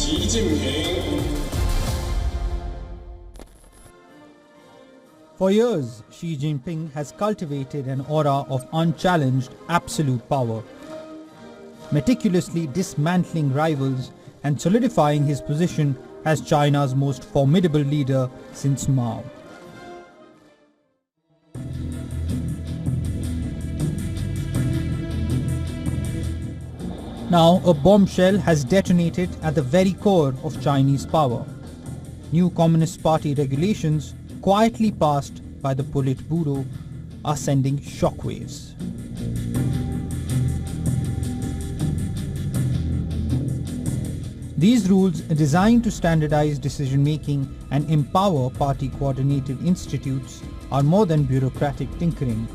Xi Jinping. For years, Xi Jinping has cultivated an aura of unchallenged absolute power, meticulously dismantling rivals and solidifying his position as China's most formidable leader since Mao. Now, a bombshell has detonated at the very core of Chinese power. New Communist Party regulations, quietly passed by the Politburo, are sending shockwaves. These rules, designed to standardize decision-making and empower party coordinative institutes, are more than bureaucratic tinkering.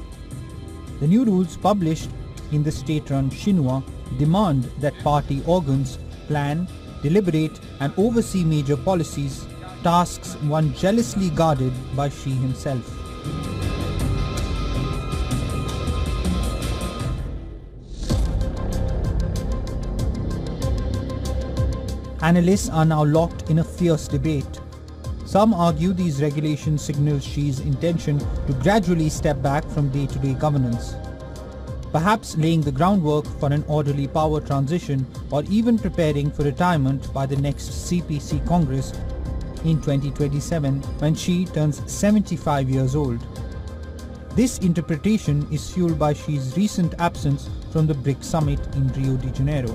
The new rules, published in the state-run Xinhua, demand that party organs plan, deliberate and oversee major policies, tasks one jealously guarded by Xi himself. Analysts are now locked in a fierce debate. Some argue these regulations signal Xi's intention to gradually step back from day-to-day governance, perhaps laying the groundwork for an orderly power transition or even preparing for retirement by the next CPC Congress in 2027 when Xi turns 75 years old. This interpretation is fueled by Xi's recent absence from the BRICS summit in Rio de Janeiro,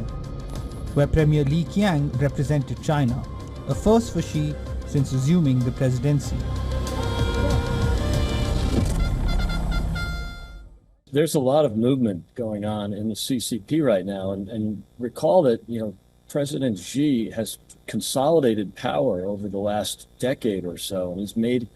where Premier Li Qiang represented China, a first for Xi since assuming the presidency. There's a lot of movement going on in the CCP right now, and recall that, President Xi has consolidated power over the last decade or so, and he's made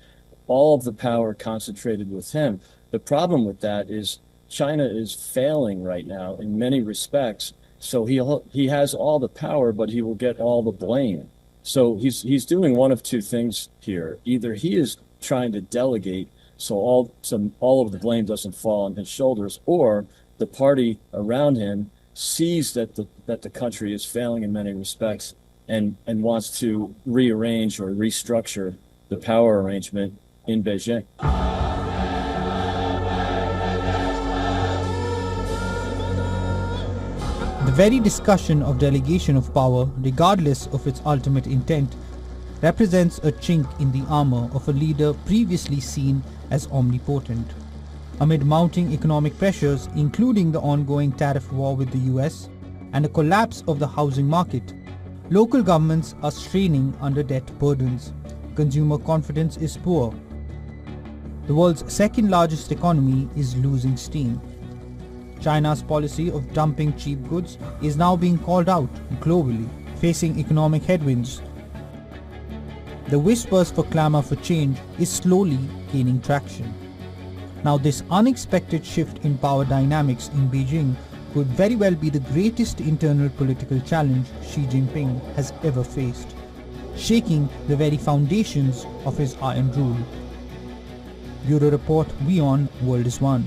all of the power concentrated with him. The problem with that is China is failing right now in many respects. So he has all the power, but he will get all the blame. So he's doing one of two things here. Either he is trying to delegate so all of the blame doesn't fall on his shoulders, or the party around him sees that the country is failing in many respects and wants to rearrange or restructure the power arrangement in Beijing. The very discussion of delegation of power, regardless of its ultimate intent, represents a chink in the armor of a leader previously seen as omnipotent. Amid mounting economic pressures, including the ongoing tariff war with the US and a collapse of the housing market, local governments are straining under debt burdens. Consumer confidence is poor. The world's second largest economy is losing steam. China's policy of dumping cheap goods is now being called out globally, facing economic headwinds. The whispers for clamor for change is slowly gaining traction. Now, this unexpected shift in power dynamics in Beijing could very well be the greatest internal political challenge Xi Jinping has ever faced, shaking the very foundations of his iron rule. Bureau Report, WION World is One.